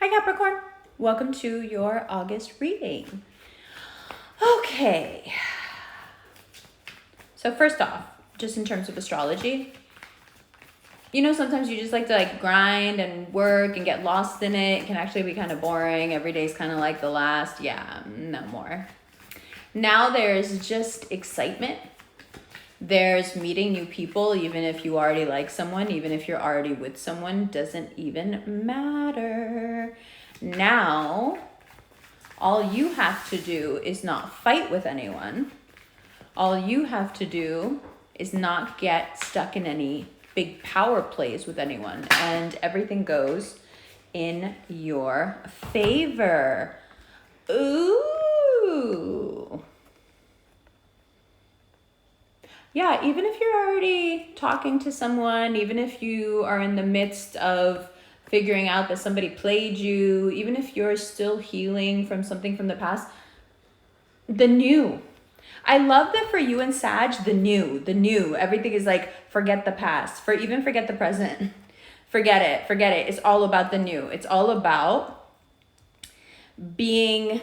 Hi Capricorn, welcome to your August reading. Okay, so first off, just in terms of astrology, sometimes you just like to grind and work and get lost in it. It can actually be kind of boring. Every day's kind of like the last. Yeah, no more. Now there's just excitement. There's meeting new people, even if you already like someone, even if you're already with someone, doesn't even matter. Now, all you have to do is not fight with anyone. All you have to do is not get stuck in any big power plays with anyone, and everything goes in your favor. Ooh. Yeah, even if you're already talking to someone, even if you are in the midst of figuring out that somebody played you, even if you're still healing from something from the past, the new. I love that for you and Sag, the new. Everything is forget the past, forget the present. Forget it. It's all about the new. It's all about being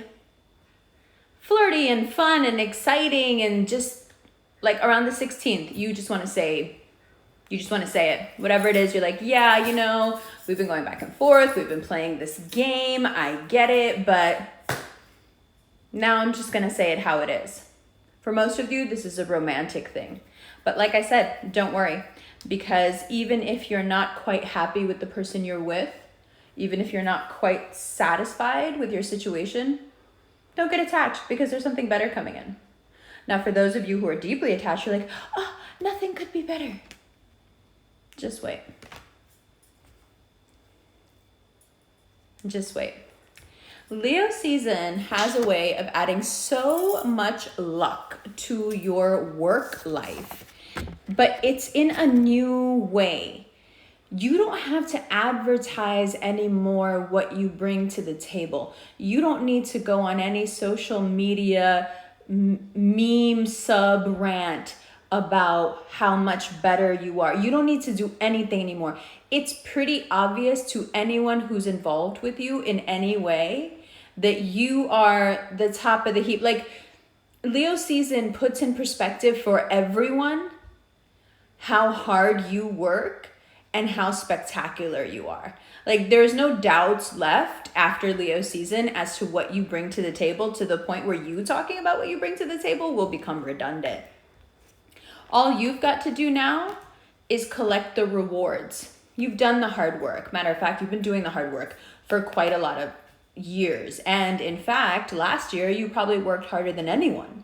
flirty and fun and exciting, and just around the 16th, you just want to say it. Whatever it is, you're like, yeah, we've been going back and forth. We've been playing this game. I get it, but now I'm just going to say it how it is. For most of you, this is a romantic thing. But like I said, don't worry, because even if you're not quite happy with the person you're with, even if you're not quite satisfied with your situation, don't get attached, because there's something better coming in. Now, for those of you who are deeply attached, you're like, oh, nothing could be better. Just wait. Just wait. Leo season has a way of adding so much luck to your work life, but it's in a new way. You don't have to advertise anymore what you bring to the table. You don't need to go on any social media meme sub rant about how much better you are. You don't need to do anything anymore. It's pretty obvious to anyone who's involved with you in any way that you are the top of the heap. Leo season puts in perspective for everyone how hard you work and how spectacular you are. There's no doubts left after Leo season as to what you bring to the table, to the point where you talking about what you bring to the table will become redundant. All you've got to do now is collect the rewards. You've done the hard work. Matter of fact, you've been doing the hard work for quite a lot of years. And in fact, last year, you probably worked harder than anyone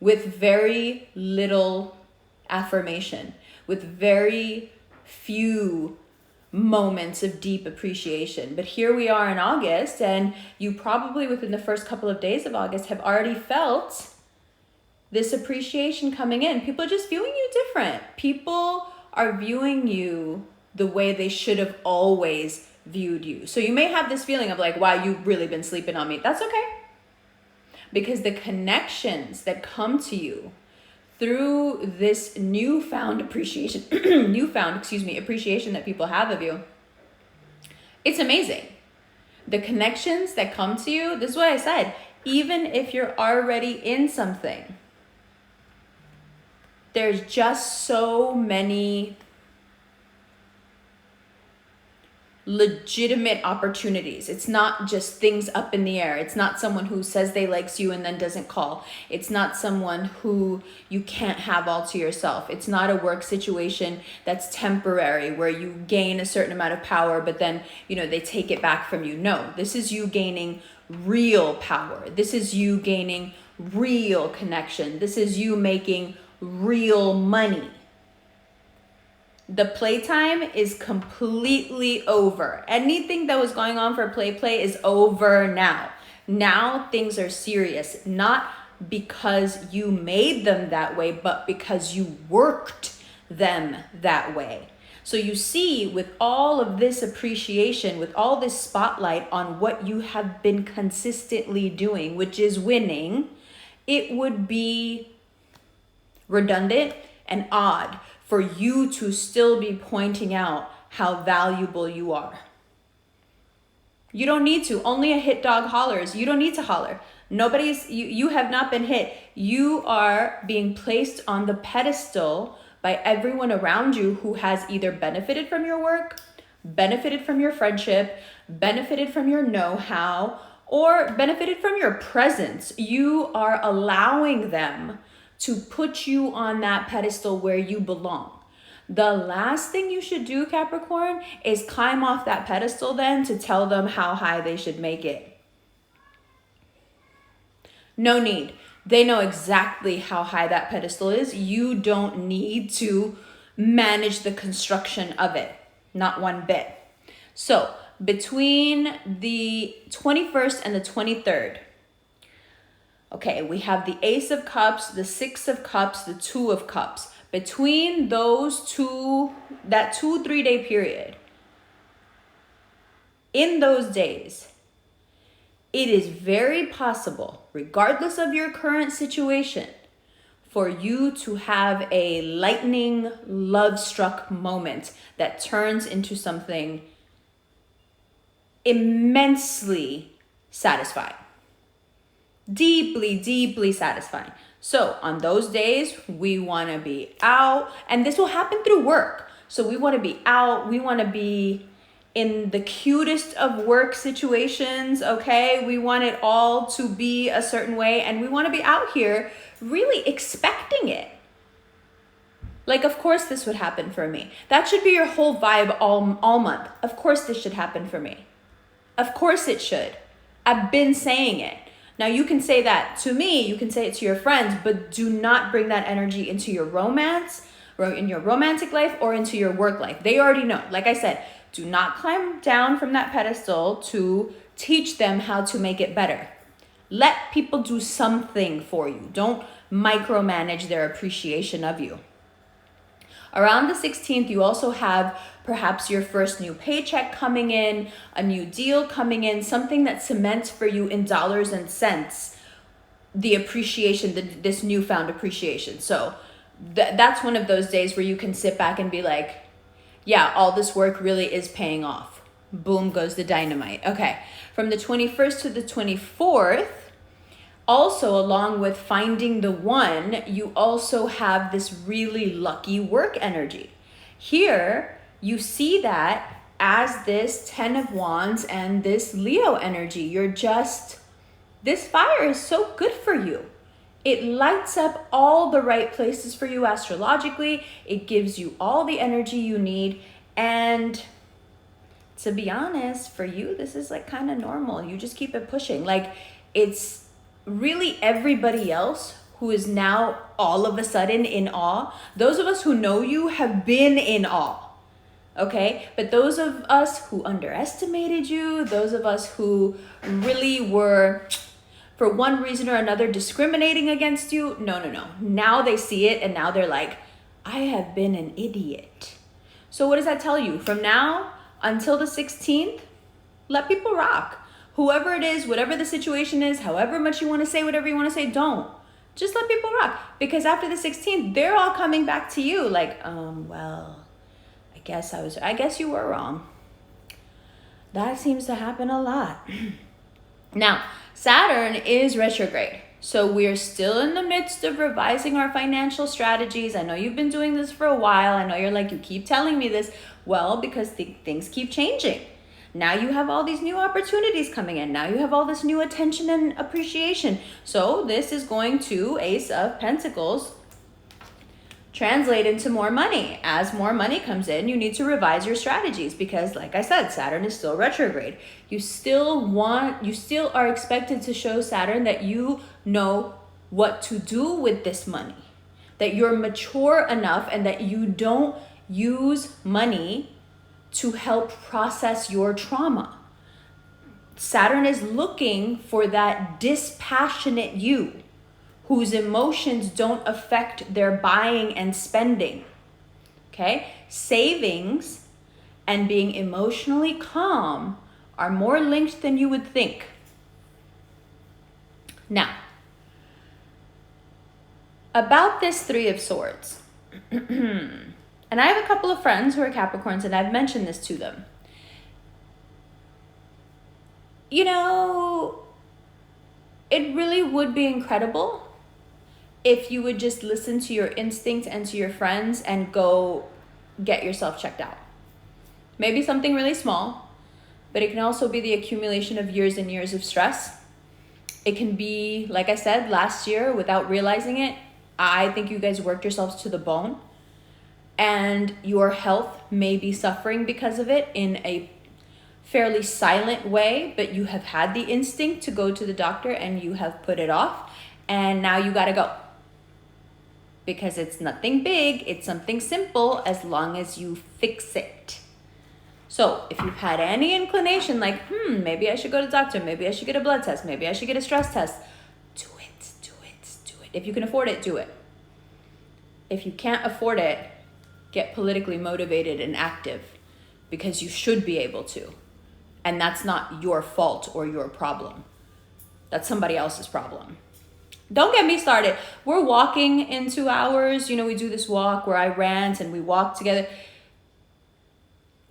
with very little affirmation, with very few moments of deep appreciation. But here we are in August, and you probably within the first couple of days of August have already felt this appreciation coming in. People are just viewing you different. People are viewing you the way they should have always viewed you. So you may have this feeling of wow, you've really been sleeping on me. That's okay. Because the connections that come to you through this newfound appreciation, appreciation that people have of you, it's amazing. The connections that come to you, this is what I said, even if you're already in something, there's just so many legitimate opportunities. It's not just things up in the air. It's not someone who says they likes you and then doesn't call. It's not someone who you can't have all to yourself. It's not a work situation that's temporary where you gain a certain amount of power, but then, they take it back from you. No, this is you gaining real power. This is you gaining real connection. This is you making real money. The playtime is completely over. Anything that was going on for play is over now. Now things are serious, not because you made them that way, but because you worked them that way. So you see, with all of this appreciation, with all this spotlight on what you have been consistently doing, which is winning, it would be redundant and odd for you to still be pointing out how valuable you are. You don't need to. Only a hit dog hollers. You don't need to holler. You have not been hit. You are being placed on the pedestal by everyone around you who has either benefited from your work, benefited from your friendship, benefited from your know-how, or benefited from your presence. You are allowing them to put you on that pedestal where you belong. The last thing you should do, Capricorn, is climb off that pedestal then to tell them how high they should make it. No need. They know exactly how high that pedestal is. You don't need to manage the construction of it. Not one bit. So between the 21st and the 23rd, okay, we have the Ace of Cups, the Six of Cups, the Two of Cups. Between those two, that 2-3 day period, in those days, it is very possible, regardless of your current situation, for you to have a lightning love-struck moment that turns into something immensely satisfying. Deeply, deeply satisfying. So on those days, we want to be out, and this will happen through work. So we want to be out, we want to be in the cutest of work situations, okay? We want it all to be a certain way, and we want to be out here really expecting it. Like, of course this would happen for me. That should be your whole vibe all month. Of course this should happen for me. Of course it should. I've been saying it. Now you can say that to me, you can say it to your friends, but do not bring that energy into your romance, or in your romantic life, or into your work life. They already know. Like I said, do not climb down from that pedestal to teach them how to make it better. Let people do something for you. Don't micromanage their appreciation of you. Around the 16th, you also have perhaps your first new paycheck coming in, a new deal coming in, something that cements for you in dollars and cents the appreciation, this newfound appreciation. So that's one of those days where you can sit back and be like, yeah, all this work really is paying off. Boom goes the dynamite. Okay, from the 21st to the 24th, also, along with finding the one, you also have this really lucky work energy. Here, you see that as this 10 of Wands and this Leo energy. This fire is so good for you. It lights up all the right places for you astrologically. It gives you all the energy you need. And to be honest, for you, this is like kind of normal. You just keep it pushing. Like, it's really everybody else who is now all of a sudden in awe. Those of us who know you have been in awe, okay? But those of us who underestimated you, those of us who really were, for one reason or another, discriminating against you, no. Now they see it, and now they're like, I have been an idiot. So what does that tell you? From now until the 16th, let people rock. Whoever it is, whatever the situation is, however much you want to say, whatever you want to say, don't. Just let people rock. Because after the 16th, they're all coming back to you like, well, I guess you were wrong. That seems to happen a lot. Now, Saturn is retrograde. So we're still in the midst of revising our financial strategies. I know you've been doing this for a while. I know you're like, you keep telling me this. Well, because things keep changing. Now you have all these new opportunities coming in. Now you have all this new attention and appreciation. So this is going to, Ace of Pentacles, translate into more money. As more money comes in, you need to revise your strategies because, like I said, Saturn is still retrograde. You still are expected to show Saturn that you know what to do with this money, that you're mature enough and that you don't use money to help process your trauma. Saturn is looking for that dispassionate you whose emotions don't affect their buying and spending. Okay? Savings and being emotionally calm are more linked than you would think. Now, about this Three of Swords. And I have a couple of friends who are Capricorns, and I've mentioned this to them. you know, it really would be incredible if you would just listen to your instincts and to your friends and go get yourself checked out. Maybe something really small, but it can also be the accumulation of years and years of stress. It can be, like I said, last year, without realizing it, I think you guys worked yourselves to the bone, and your health may be suffering because of it in a fairly silent way, but you have had the instinct to go to the doctor and you have put it off, and now you gotta go. Because it's nothing big, it's something simple as long as you fix it. So if you've had any inclination like, maybe I should go to the doctor, maybe I should get a blood test, maybe I should get a stress test, do it, do it, do it. If you can afford it, do it. If you can't afford it, get politically motivated and active, because you should be able to. And that's not your fault or your problem. That's somebody else's problem. Don't get me started. We're walking in 2 hours. You know, we do this walk where I rant and we walk together.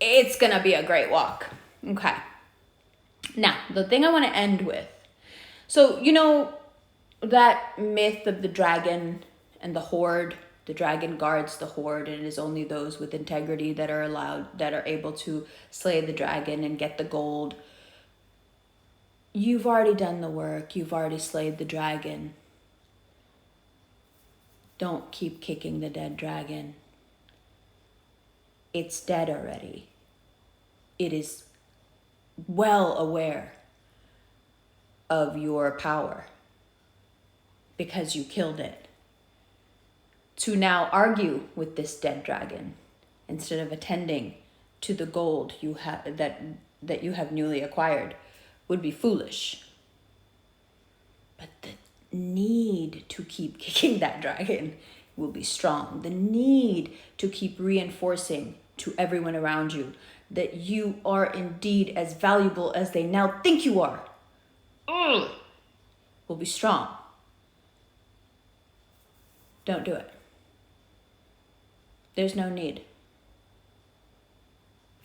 It's gonna be a great walk. Okay. Now, the thing I want to end with. So, you know, that myth of the dragon and the horde. The dragon guards the horde, and it is only those with integrity that are allowed, that are able to slay the dragon and get the gold. You've already done the work. You've already slayed the dragon. Don't keep kicking the dead dragon. It's dead already. It is well aware of your power because you killed it. To now argue with this dead dragon instead of attending to the gold you have that you have newly acquired would be foolish. But the need to keep kicking that dragon will be strong. The need to keep reinforcing to everyone around you that you are indeed as valuable as they now think you are will be strong. Don't do it. There's no need.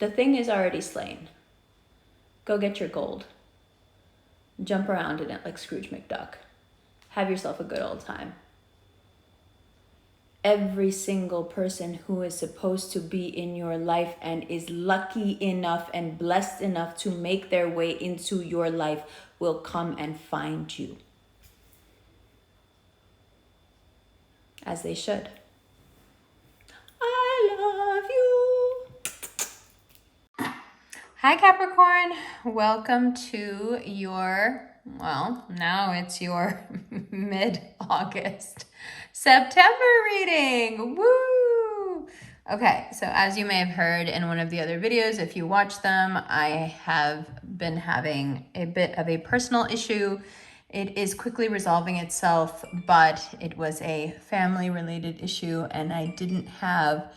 The thing is already slain. Go get your gold. Jump around in it like Scrooge McDuck. Have yourself a good old time. Every single person who is supposed to be in your life and is lucky enough and blessed enough to make their way into your life will come and find you. As they should. I love you. Hi, Capricorn. Welcome to your, well, now it's your mid-August September reading. Woo! Okay, so as you may have heard in one of the other videos, if you watch them, I have been having a bit of a personal issue. It is quickly resolving itself, but it was a family-related issue, and I didn't have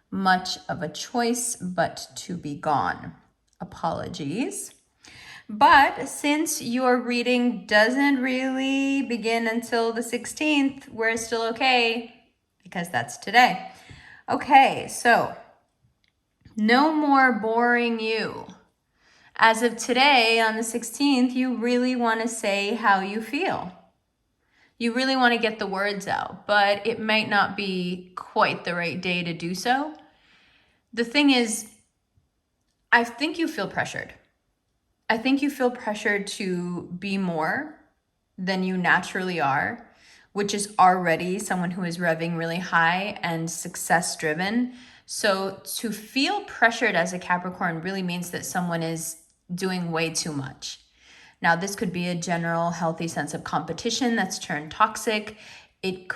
much of a choice but to be gone. Apologies. But since your reading doesn't really begin until the 16th, we're still okay, because that's today. Okay, so no more boring you. As of today, on the 16th, you really want to say how you feel. You really want to get the words out, but it might not be quite the right day to do so. The thing is, I think you feel pressured. I think you feel pressured to be more than you naturally are, which is already someone who is revving really high and success driven. So to feel pressured as a Capricorn really means that someone is doing way too much. Now, this could be a general healthy sense of competition that's turned toxic. It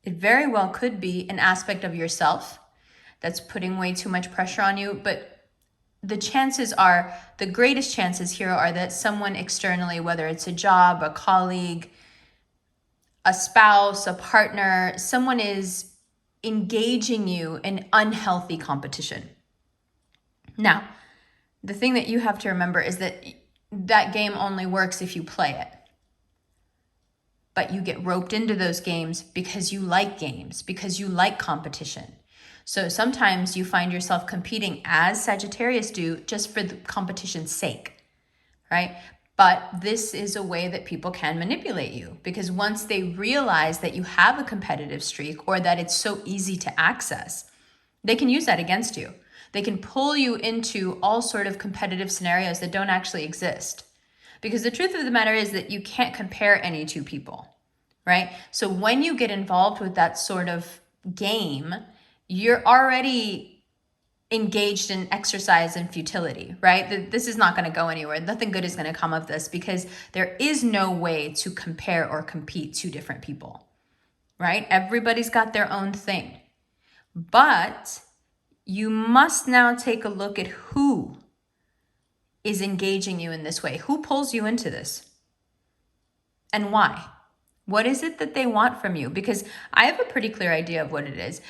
very well could be an aspect of yourself that's putting way too much pressure on you. But the greatest chances here are that someone externally, whether it's a job, a colleague, a spouse, a partner, someone is engaging you in unhealthy competition. Now, the thing that you have to remember is that that game only works if you play it. But you get roped into those games, because you like competition. So sometimes you find yourself competing as Sagittarius do just for the competition's sake. right? But this is a way that people can manipulate you, because once they realize that you have a competitive streak or that it's so easy to access, they can use that against you. They can pull you into all sort of competitive scenarios that don't actually exist. Because the truth of the matter is that you can't compare any two people, right? So when you get involved with that sort of game, you're already engaged in exercise and futility, right? This is not going to go anywhere. Nothing good is going to come of this, because there is no way to compare or compete two different people, right? Everybody's got their own thing. But you must now take a look at who is engaging you in this way. Who pulls you into this? And why? What is it that they want from you? Because I have a pretty clear idea of what it is.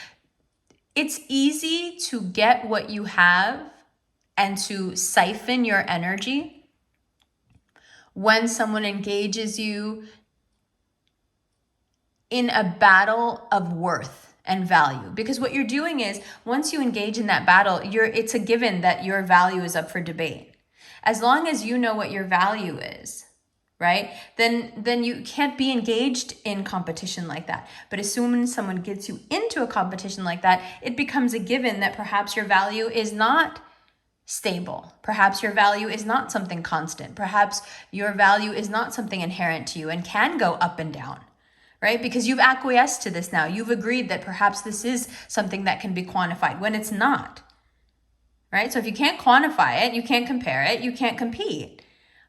It's easy to get what you have and to siphon your energy when someone engages you in a battle of worth and value. Because what you're doing is, once you engage in that battle, it's a given that your value is up for debate. As long as you know what your value is, right? Then you can't be engaged in competition like that. But as soon as someone gets you into a competition like that, it becomes a given that perhaps your value is not stable. Perhaps your value is not something constant. Perhaps your value is not something inherent to you and can go up and down, right? Because you've acquiesced to this now. You've agreed that perhaps this is something that can be quantified when it's not, right? So if you can't quantify it, you can't compare it, you can't compete.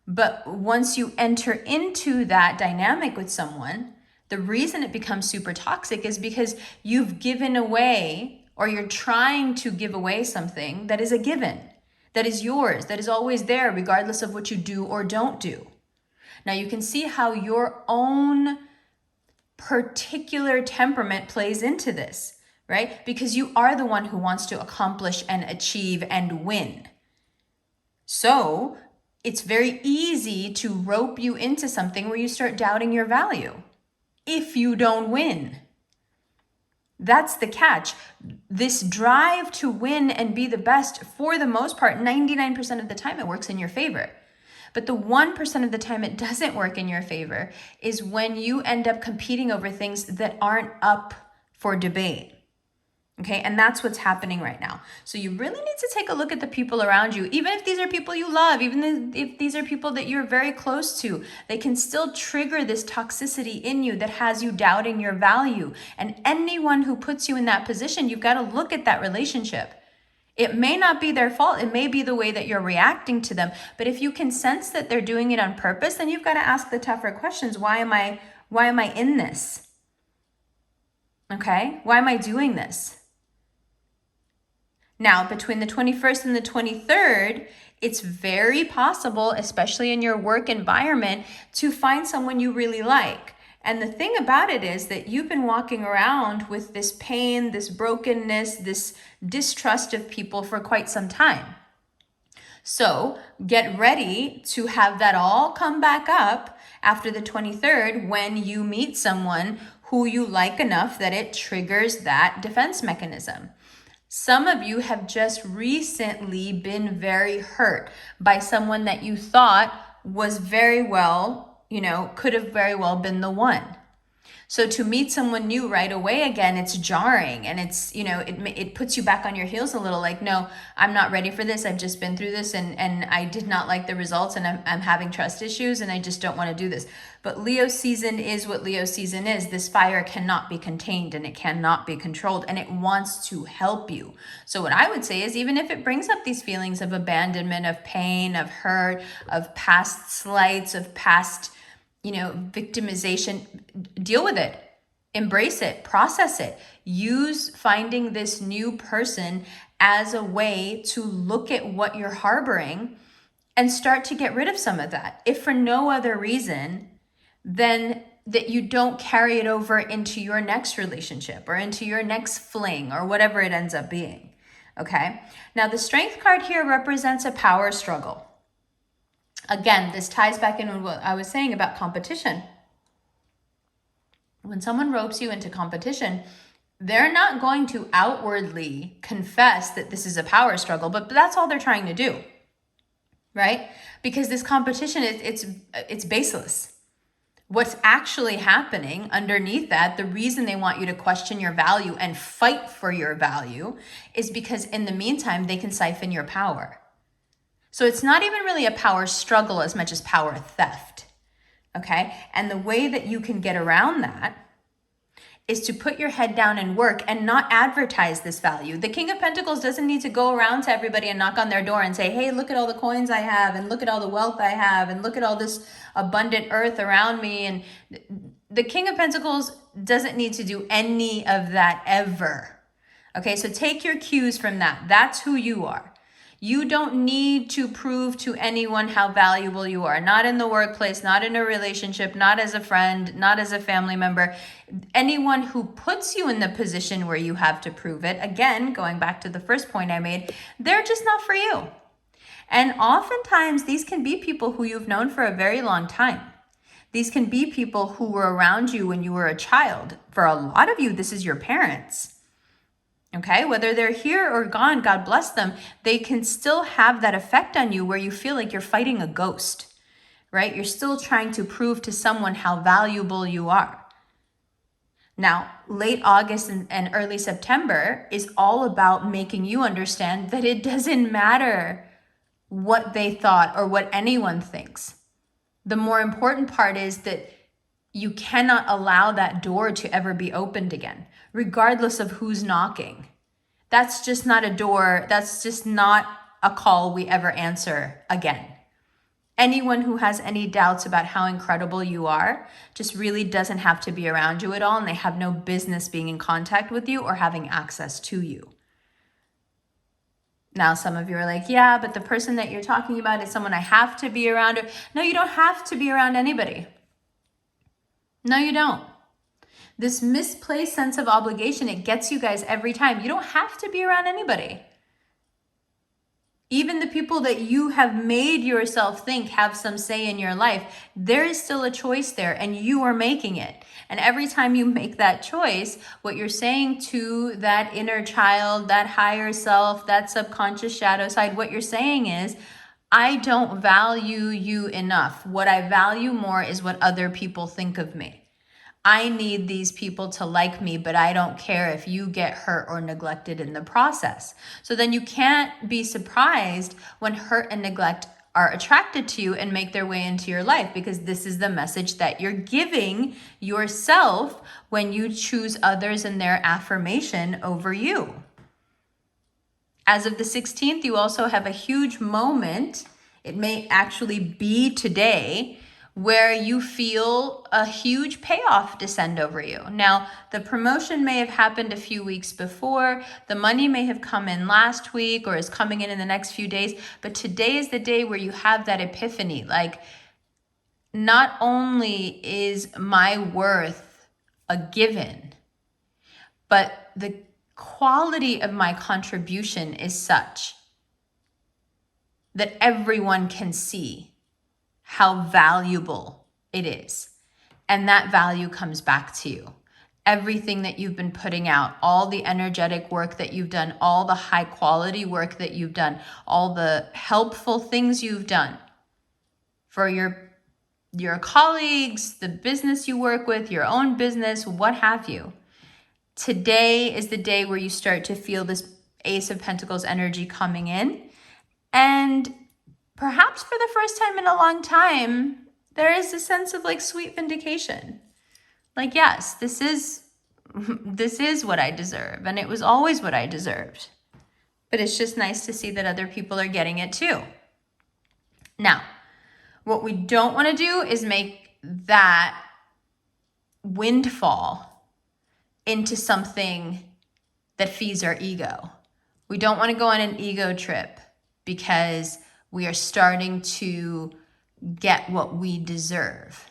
But once you enter into that dynamic with someone, the reason it becomes super toxic is because you've given away, or you're trying to give away something that is a given, that is yours, that is always there, regardless of what you do or don't do. Now you can see how your own particular temperament plays into this, right? Because you are the one who wants to accomplish and achieve and win. So it's very easy to rope you into something where you start doubting your value if you don't win. That's the catch. This drive to win and be the best, for the most part, 99% of the time it works in your favor. But the 1% of the time it doesn't work in your favor is when you end up competing over things that aren't up for debate. Okay, and that's what's happening right now. So you really need to take a look at the people around you. Even if these are people you love, even if these are people that you're very close to, they can still trigger this toxicity in you that has you doubting your value. And anyone who puts you in that position, you've got to look at that relationship. It may not be their fault. It may be the way that you're reacting to them. But if you can sense that they're doing it on purpose, then you've got to ask the tougher questions. Why am I in this? Okay? Why am I doing this? Now, between the 21st and the 23rd, it's very possible, especially in your work environment, to find someone you really like. And the thing about it is that you've been walking around with this pain, this brokenness, this distrust of people for quite some time. So get ready to have that all come back up after the 23rd when you meet someone who you like enough that it triggers that defense mechanism. Some of you have just recently been very hurt by someone that you thought was very well, could have very well been the one. So to meet someone new right away again, it's jarring, and it's, it puts you back on your heels a little, like, no, I'm not ready for this. I've just been through this and I did not like the results, and I'm having trust issues, and I just don't want to do this. But Leo season is what Leo season is. This fire cannot be contained and it cannot be controlled, and it wants to help you. So what I would say is, even if it brings up these feelings of abandonment, of pain, of hurt, of past slights, of past victimization, deal with it, embrace it, process it. Use finding this new person as a way to look at what you're harboring and start to get rid of some of that. If for no other reason than that you don't carry it over into your next relationship or into your next fling or whatever it ends up being. Okay. Now the Strength card here represents a power struggle. Again, this ties back in with what I was saying about competition. When someone ropes you into competition, they're not going to outwardly confess that this is a power struggle, but that's all they're trying to do, right? Because this competition it's baseless. What's actually happening underneath that, the reason they want you to question your value and fight for your value is because in the meantime, they can siphon your power. So it's not even really a power struggle as much as power theft, okay? And the way that you can get around that is to put your head down and work and not advertise this value. The King of Pentacles doesn't need to go around to everybody and knock on their door and say, hey, look at all the coins I have, and look at all the wealth I have, and look at all this abundant earth around me. And the King of Pentacles doesn't need to do any of that ever. Okay, so take your cues from that. That's who you are. You don't need to prove to anyone how valuable you are. Not in the workplace, not in a relationship, not as a friend, not as a family member. Anyone who puts you in the position where you have to prove it, again, going back to the first point I made, they're just not for you. And oftentimes these can be people who you've known for a very long time. These can be people who were around you when you were a child. For a lot of you, this is your parents. Okay, whether they're here or gone, God bless them, they can still have that effect on you where you feel like you're fighting a ghost, right? You're still trying to prove to someone how valuable you are. Now, late August and early September is all about making you understand that it doesn't matter what they thought or what anyone thinks. The more important part is that you cannot allow that door to ever be opened again, regardless of who's knocking. That's just not a door. That's just not a call we ever answer again. Anyone who has any doubts about how incredible you are just really doesn't have to be around you at all, and they have no business being in contact with you or having access to you. Now, some of you are like, yeah, but the person that you're talking about is someone I have to be around. No, you don't have to be around anybody. No, you don't. This misplaced sense of obligation, it gets you guys every time. You don't have to be around anybody. Even the people that you have made yourself think have some say in your life, there is still a choice there, and you are making it. And every time you make that choice, what you're saying to that inner child, that higher self, that subconscious shadow side, what you're saying is, I don't value you enough. What I value more is what other people think of me. I need these people to like me, but I don't care if you get hurt or neglected in the process. So then you can't be surprised when hurt and neglect are attracted to you and make their way into your life, because this is the message that you're giving yourself when you choose others and their affirmation over you. As of the 16th, you also have a huge moment. It may actually be today, where you feel a huge payoff descend over you. Now, the promotion may have happened a few weeks before, the money may have come in last week or is coming in the next few days, but today is the day where you have that epiphany. Like, not only is my worth a given, but the quality of my contribution is such that everyone can see how valuable it is. And that value comes back to you. Everything that you've been putting out, all the energetic work that you've done, all the high quality work that you've done, all the helpful things you've done for your colleagues, the business you work with, your own business, what have you. Today is the day where you start to feel this Ace of Pentacles energy coming in. And perhaps for the first time in a long time, there is a sense of like sweet vindication. Like, yes, this is what I deserve. And it was always what I deserved. But it's just nice to see that other people are getting it too. Now, what we don't want to do is make that windfall into something that feeds our ego. We don't want to go on an ego trip because we are starting to get what we deserve.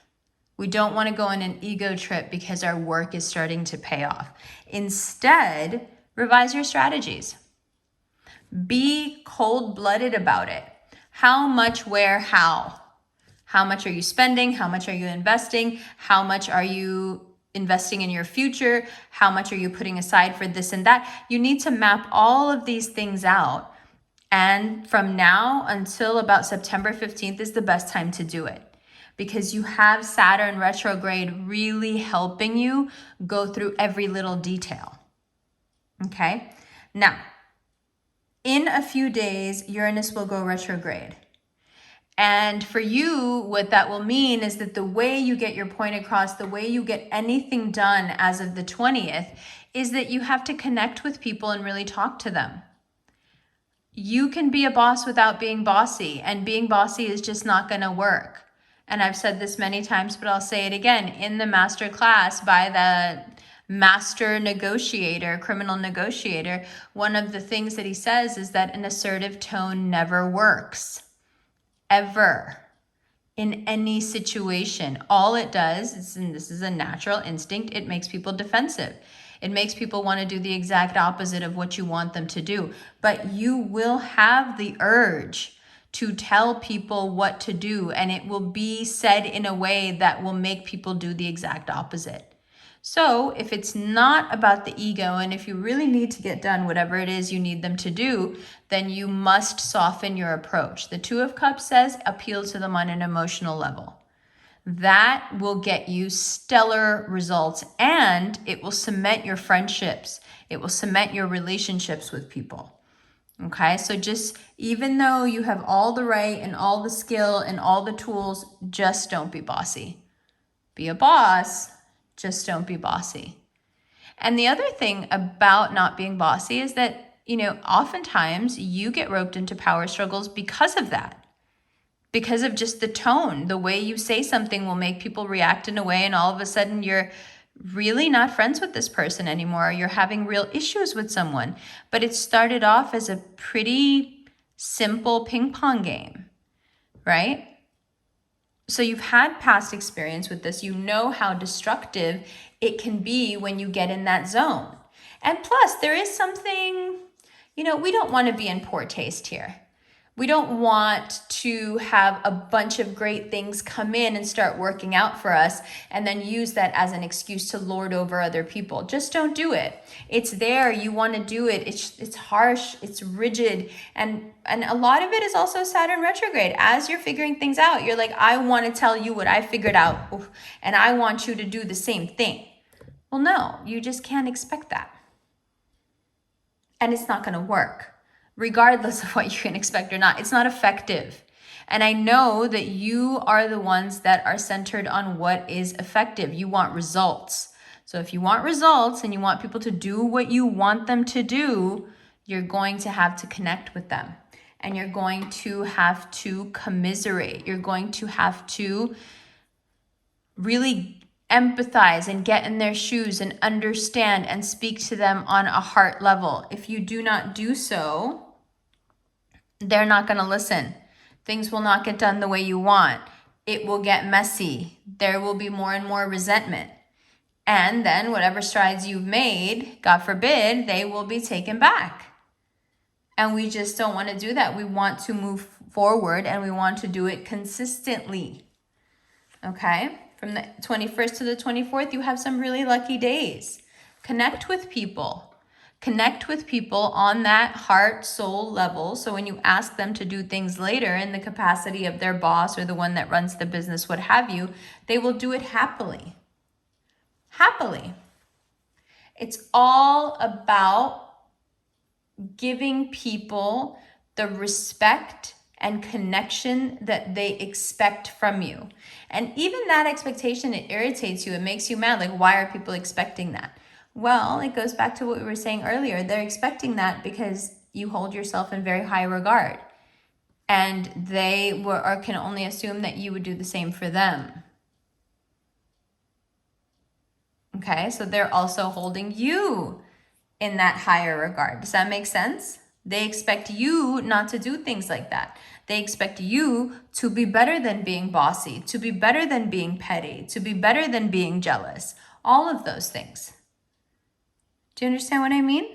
We don't want to go on an ego trip because our work is starting to pay off. Instead, revise your strategies. Be cold-blooded about it. How much, where, how? How much are you spending? How much are you investing? How much are you investing in your future? How much are you putting aside for this and that? You need to map all of these things out And from now until about September 15th is the best time to do it, because you have Saturn retrograde really helping you go through every little detail. Okay? Now, in a few days, Uranus will go retrograde. And for you, what that will mean is that the way you get your point across, the way you get anything done as of the 20th, is that you have to connect with people and really talk to them. You can be a boss without being bossy, and being bossy is just not going to work. And I've said this many times, but I'll say it again. In the master class by the master negotiator, criminal negotiator, one of the things that he says is that an assertive tone never works. Ever. In any situation. All it does is, and this is a natural instinct, it makes people defensive. It makes people want to do the exact opposite of what you want them to do. But you will have the urge to tell people what to do, and it will be said in a way that will make people do the exact opposite. So if it's not about the ego, and if you really need to get done whatever it is you need them to do, then you must soften your approach. The Two of Cups says appeal to them on an emotional level. That will get you stellar results, and it will cement your friendships. It will cement your relationships with people. Okay, so just even though you have all the right and all the skill and all the tools, just don't be bossy. Be a boss, just don't be bossy. And the other thing about not being bossy is that, oftentimes you get roped into power struggles because of that. Because of just the tone, the way you say something will make people react in a way, and all of a sudden you're really not friends with this person anymore. You're having real issues with someone. But it started off as a pretty simple ping pong game, right? So you've had past experience with this. You know how destructive it can be when you get in that zone. And plus, there is something, we don't want to be in poor taste here. We don't want to have a bunch of great things come in and start working out for us and then use that as an excuse to lord over other people. Just don't do it. It's there. You want to do it. It's harsh. It's rigid. And a lot of it is also Saturn retrograde. As you're figuring things out, you're like, I want to tell you what I figured out, and I want you to do the same thing. Well, no, you just can't expect that. And it's not going to work. Regardless of what you can expect or not, it's not effective. And I know that you are the ones that are centered on what is effective. You want results. So if you want results and you want people to do what you want them to do, you're going to have to connect with them. And you're going to have to commiserate. You're going to have to really empathize and get in their shoes and understand and speak to them on a heart level. If you do not do so, they're not going to listen. Things will not get done the way you want. It will get messy. There will be more and more resentment. And then whatever strides you've made, God forbid, they will be taken back. And we just don't want to do that. We want to move forward, and we want to do it consistently. Okay? From the 21st to the 24th, you have some really lucky days. Connect with people. Connect with people on that heart, soul level. So when you ask them to do things later in the capacity of their boss or the one that runs the business, what have you, they will do it happily. Happily. It's all about giving people the respect and connection that they expect from you. And even that expectation, it irritates you. It makes you mad. Like, why are people expecting that? Well, it goes back to what we were saying earlier. They're expecting that because you hold yourself in very high regard. And they can only assume that you would do the same for them. Okay, so they're also holding you in that higher regard. Does that make sense? They expect you not to do things like that. They expect you to be better than being bossy, to be better than being petty, to be better than being jealous. All of those things. Do you understand what I mean?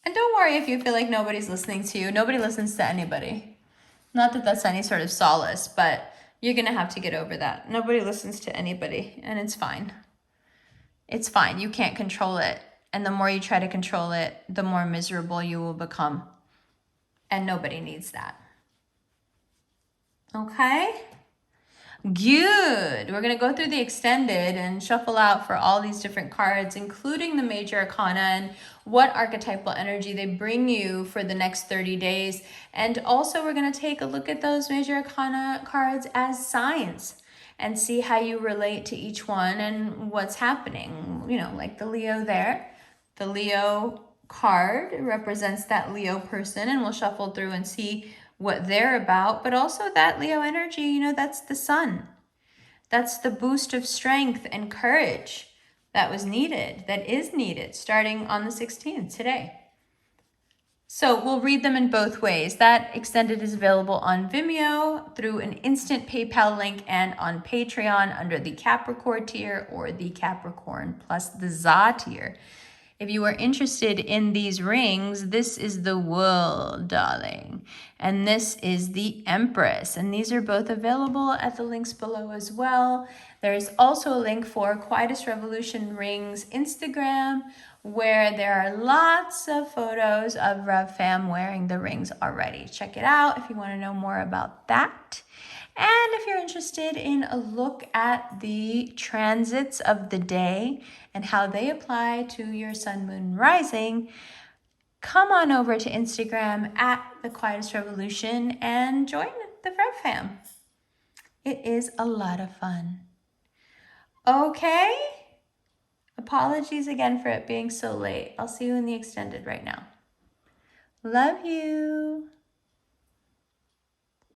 And don't worry if you feel like nobody's listening to you. Nobody listens to anybody. Not that that's any sort of solace, but you're going to have to get over that. Nobody listens to anybody, and it's fine. It's fine. You can't control it. And the more you try to control it, the more miserable you will become. And nobody needs that. Okay? Good. We're going to go through the extended and shuffle out for all these different cards, including the major arcana and what archetypal energy they bring you for the next 30 days. And also we're going to take a look at those major arcana cards as signs and see how you relate to each one and what's happening. You know, like the Leo there. The Leo card represents that Leo person, and we'll shuffle through and see what they're about, but also that Leo energy, you know, that's the sun. That's the boost of strength and courage that was needed, that is needed, starting on the 16th today. So we'll read them in both ways. That extended is available on Vimeo through an instant PayPal link and on Patreon under the Capricorn tier or the Capricorn plus the Za tier. If you are interested in these rings, this is the World, darling. And this is the Empress. And these are both available at the links below as well. There's also a link for Quietest Revolution Rings Instagram, where there are lots of photos of Rev Fam wearing the rings already. Check it out if you want to know more about that. And if you're interested in a look at the transits of the day and how they apply to your sun, moon, rising, come on over to Instagram at The Quietest Revolution and join the Rev Fam. It is a lot of fun. Okay? Apologies again for it being so late. I'll see you in the extended right now. Love you.